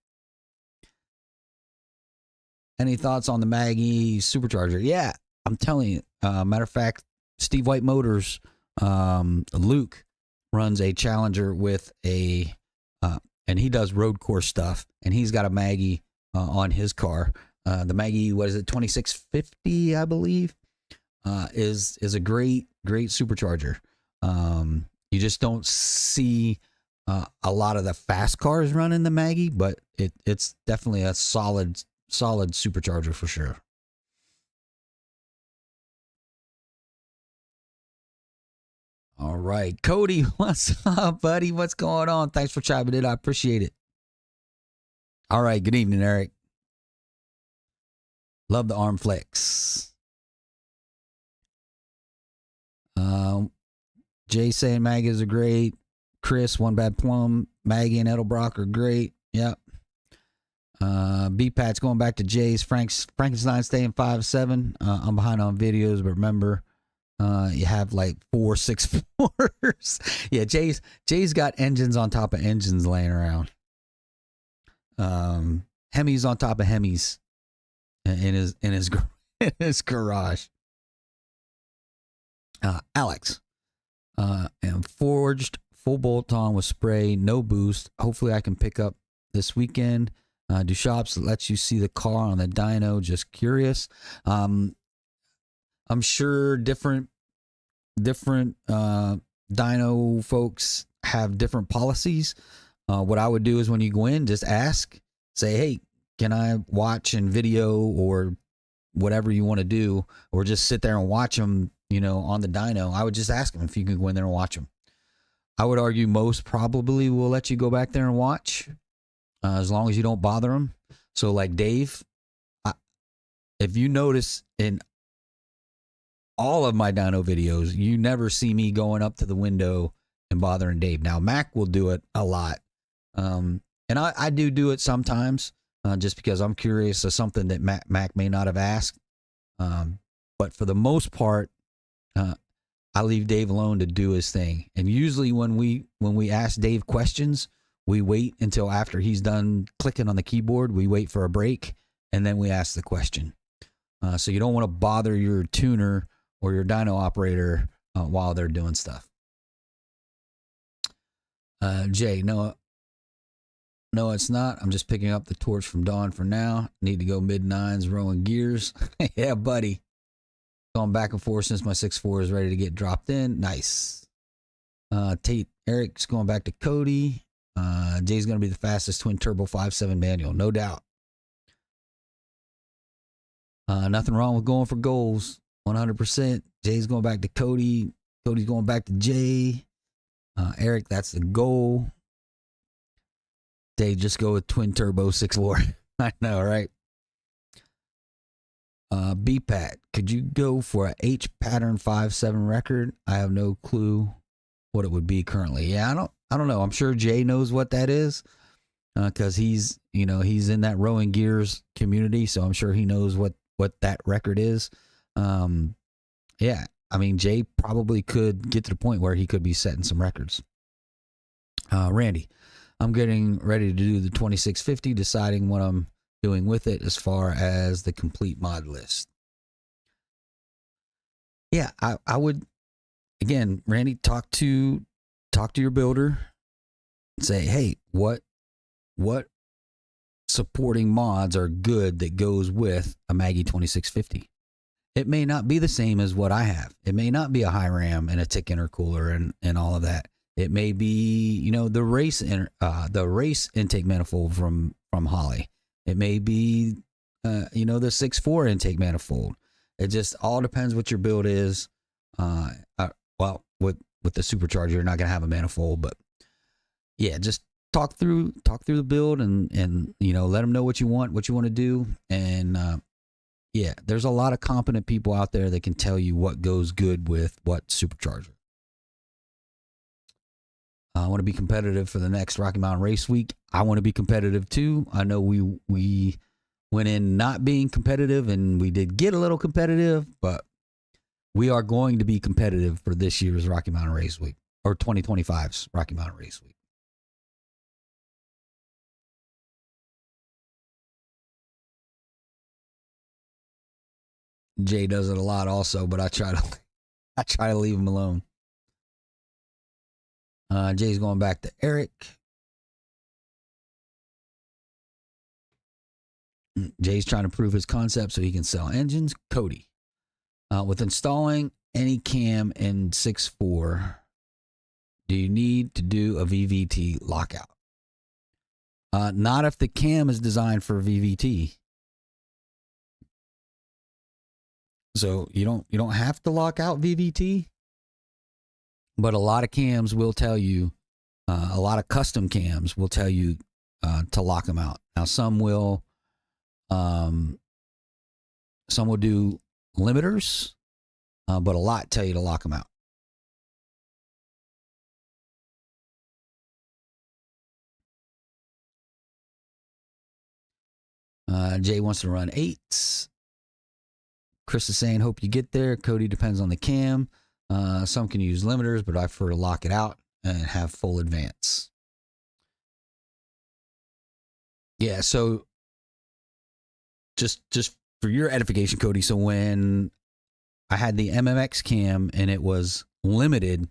Any thoughts on the Maggie supercharger? Yeah, I'm telling you. Matter of fact, Steve White Motors, Luke runs a Challenger with and he does road course stuff, and he's got a Maggie on his car. The Maggie, what is it, 2650, I believe, is a great supercharger. You just don't see a lot of the fast cars running the Maggie, but it's definitely a solid supercharger for sure. All right, Cody, what's up, buddy? What's going on? Thanks for chiming in. I appreciate it. All right, good evening, Eric. Love the arm flex. Jay saying Maggies are great. Chris, one bad plum. Maggie and Edelbrock are great. Yep. B-Pat's going back to Jay's. Frankenstein staying 5.7. I'm behind on videos, but remember, you have like 4 6.4s. Yeah, Jay's got engines on top of engines laying around. Hemis on top of Hemis in his garage. Alex, and forged full bolt on with spray, no boost. Hopefully, I can pick up this weekend. Do shops that lets you see the car on the dyno? Just curious. I'm sure different dyno folks have different policies. What I would do is when you go in, just ask, say, hey, can I watch and video or whatever you want to do, or just sit there and watch them, on the dyno. I would just ask them if you can go in there and watch them. I would argue most probably will let you go back there and watch, as long as you don't bother them. So like Dave, if you notice in all of my dyno videos, you never see me going up to the window and bothering Dave. Now Mac will do it a lot. And I do it sometimes, just because I'm curious of something that Mac may not have asked. But for the most part, I leave Dave alone to do his thing. And usually when we ask Dave questions, we wait until after he's done clicking on the keyboard. We wait for a break, and then we ask the question. So you don't want to bother your tuner or your dyno operator while they're doing stuff. Jay, no, it's not. I'm just picking up the torch from Dawn for now. Need to go mid-9s, rolling gears. Yeah, buddy. Going back and forth since my 6.4 is ready to get dropped in. Nice. Tate, Eric's going back to Cody. Jay's going to be the fastest twin turbo 5.7 manual, no doubt. Nothing wrong with going for goals, 100%. Jay's going back to Cody. Cody's going back to Jay. Eric, that's the goal. Jay, just go with twin turbo 6.4. I know, right? BPAT, could you go for a H pattern 5.7 record? I have no clue what it would be currently. Yeah, I don't know. I'm sure Jay knows what that is, because he's in that rowing gears community, so I'm sure he knows what that record is. Yeah, I mean, Jay probably could get to the point where he could be setting some records. Randy, I'm getting ready to do the 2650, deciding what I'm doing with it as far as the complete mod list. Yeah, I would, again, Randy, talk to your builder and say, hey, what supporting mods are good that goes with a Maggie 2650? It may not be the same as what I have. It may not be a high RAM and a tick intercooler and all of that. It may be, the race intake manifold from Holly. It may be, the 6.4 intake manifold. It just all depends what your build is. Well, with the supercharger, you're not going to have a manifold, but yeah, just talk through the build and let them know what you want to do. And yeah, there's a lot of competent people out there that can tell you what goes good with what supercharger. I want to be competitive for the next Rocky Mountain Race Week. I want to be competitive too. I know we went in not being competitive, and we did get a little competitive, but we are going to be competitive for this year's Rocky Mountain Race Week, or 2025's Rocky Mountain Race Week. Jay does it a lot also, but I try to leave him alone. Jay's going back to Eric. Jay's trying to prove his concept so he can sell engines. Cody, with installing any cam in 6.4, do you need to do a VVT lockout? Not if the cam is designed for VVT. So you don't have to lock out VVT, but a lot of cams will tell you, a lot of custom cams will tell you to lock them out. Now some will do limiters, but a lot tell you to lock them out. Jay wants to run 8s. Chris is saying, hope you get there. Cody, depends on the cam. Some can use limiters, but I prefer to lock it out and have full advance. Yeah, so just for your edification, Cody, so when I had the MMX cam and it was limited,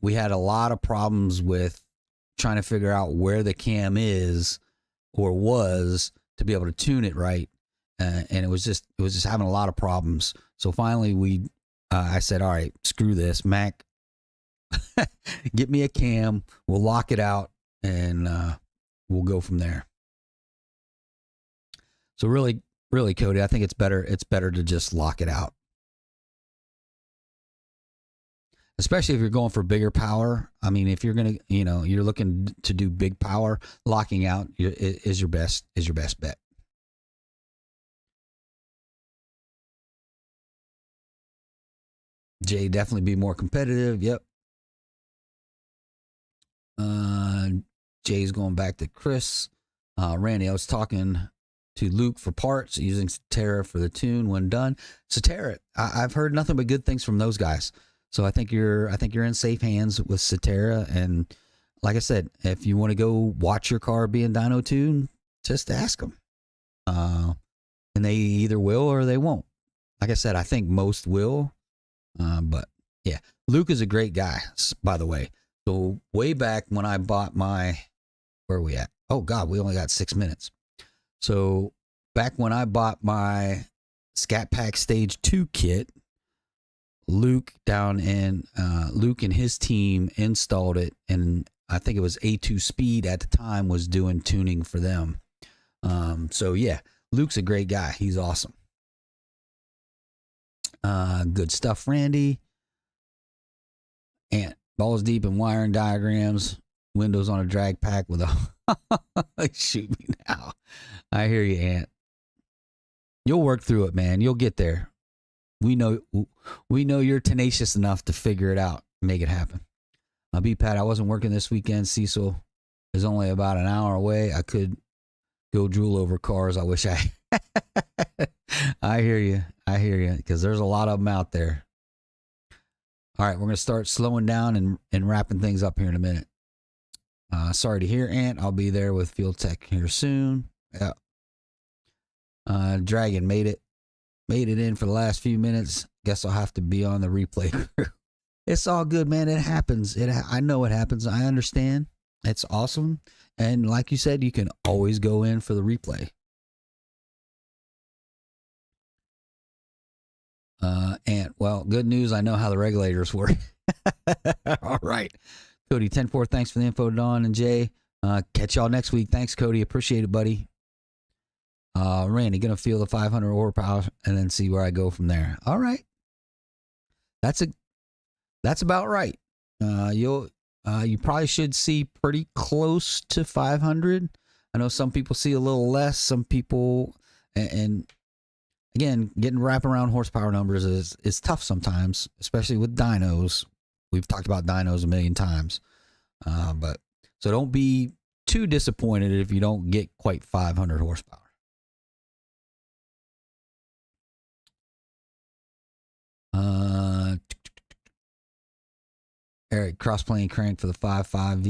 we had a lot of problems with trying to figure out where the cam is or was to be able to tune it right. And it was just having a lot of problems. So finally I said, all right, screw this, Mac, get me a cam. We'll lock it out and we'll go from there. So really, Cody, I think it's better to just lock it out. Especially if you're going for bigger power. I mean, if you're going to, you're looking to do big power, locking out is your best bet. Jay, definitely be more competitive. Yep. Jay's going back to Chris. Randy, I was talking to Luke for parts, using Satera for the tune when done. Satera, I've heard nothing but good things from those guys. So I think you're in safe hands with Cetera. And like I said, if you want to go watch your car being dyno tuned, just ask them. And they either will or they won't. Like I said, I think most will. But yeah, Luke is a great guy, by the way. So way back when I bought my, where are we at? Oh God, we only got 6 minutes. So back when I bought my Scat Pack Stage 2 kit, Luke and his team installed it, and I think it was A2 Speed at the time was doing tuning for them. So yeah, Luke's a great guy. He's awesome. Good stuff, Randy. And balls deep in wiring diagrams, windows on a drag pack with a shoot me now. I hear you, Ant. You'll work through it, man. You'll get there. We know you're tenacious enough to figure it out, make it happen. B-Pat, I wasn't working this weekend. Cecil is only about an hour away. I could go drool over cars. I wish I. I hear you. Because there's a lot of them out there. All right, we're gonna start slowing down and wrapping things up here in a minute. Sorry to hear, Ant. I'll be there with Field Tech here soon. Yeah. Dragon made it in for the last few minutes. Guess I'll have to be on the replay crew. It's all good, man. It happens. I know it happens. I understand. It's awesome. And like you said, you can always go in for the replay. And well, good news. I know how the regulators work. All right. Cody, 10-4. Thanks for the info, Don and Jay. Catch y'all next week. Thanks, Cody. Appreciate it, buddy. Randy, gonna feel the 500 horsepower and then see where I go from there. All right. That's about right. You probably should see pretty close to 500. I know some people see a little less. Some people, and again, getting wraparound horsepower numbers is tough sometimes, especially with dynos. We've talked about dynos a million times. But so don't be too disappointed if you don't get quite 500 horsepower. Eric, cross-plane crank for the 5.5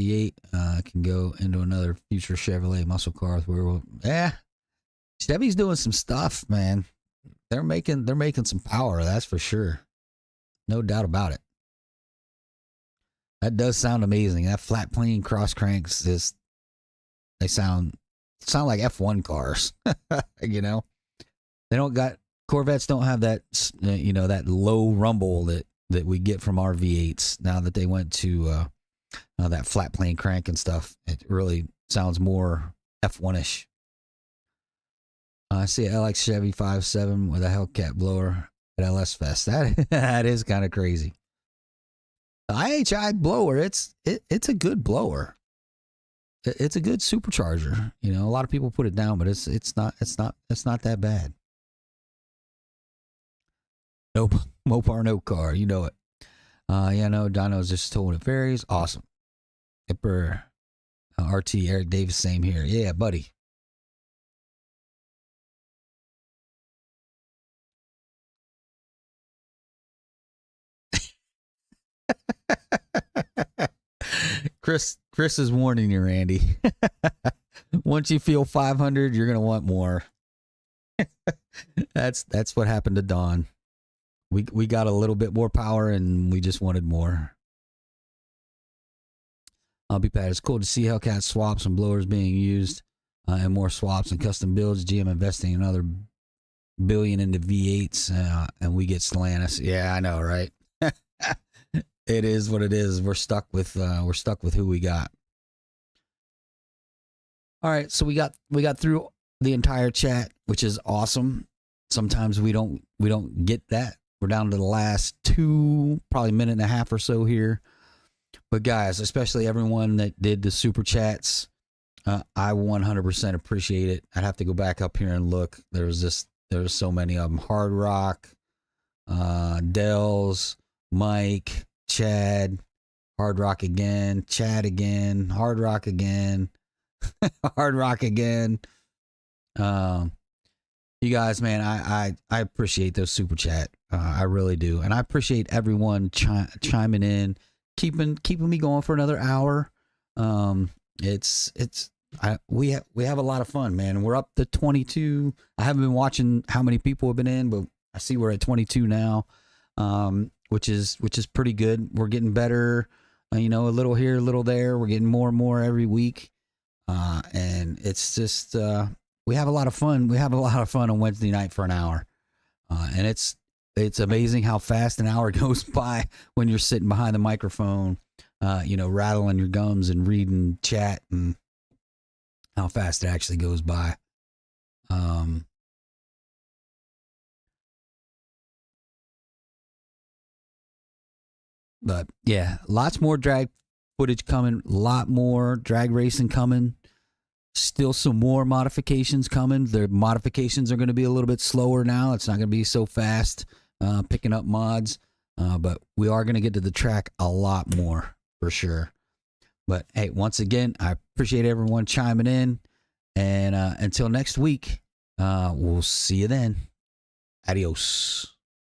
V8 can go into another future Chevrolet muscle car with rear. Yeah, Chevy's doing some stuff, man. They're making some power, that's for sure. No doubt about it. That does sound amazing. That flat plane cross cranks they sound like F1 cars. You know, Corvettes don't have that, that low rumble that we get from our V8s. Now that they went to that flat plane crank and stuff, it really sounds more F1-ish. I see an LX Chevy 5.7 with a Hellcat blower at LS Fest. That is kind of crazy. The IHI blower, it's a good blower. It's a good supercharger. You know, a lot of people put it down, but it's not that bad. Nope, Mopar no car. You know it. Yeah, no, dyno's just told it varies. Awesome. Hipper, RT, Eric Davis, same here. Yeah, buddy. Chris is warning you, Randy. Once you feel 500, you're gonna want more. That's what happened to Don. We got a little bit more power and we just wanted more. I'll be bad. It's cool to see Hellcat swaps and blowers being used, and more swaps and custom builds. GM investing another $1 billion into V8s, and we get Stellantis. Yeah, I know, right? It is what it is. We're stuck with who we got. All right, so we got through the entire chat, which is awesome. Sometimes we don't get that. We're down to the last two, probably minute and a half or so here. But guys, especially everyone that did the super chats, I 100% appreciate it. I'd have to go back up here and look. There's so many of them. Hard Rock, Dells, Mike, Chad, Hard Rock again, Chad again, Hard Rock again, Hard Rock again. You guys, man, I appreciate those super chat. I really do, and I appreciate everyone chiming in, keeping me going for another hour. It's we have a lot of fun, man. We're up to 22. I haven't been watching how many people have been in, but I see we're at 22 now, which is pretty good. We're getting better, you know, a little here, a little there. We're getting more and more every week, and it's just we have a lot of fun. We have a lot of fun on Wednesday night for an hour, and it's amazing how fast an hour goes by when you're sitting behind the microphone, you know, rattling your gums and reading chat, and how fast it actually goes by. But yeah, lots more drag footage coming, a lot more drag racing coming. Still some more modifications coming. The modifications are going to be a little bit slower now. It's not going to be so fast picking up mods, but we are going to get to the track a lot more for sure. But hey, once again, I appreciate everyone chiming in. And until next week, we'll see you then. Adios.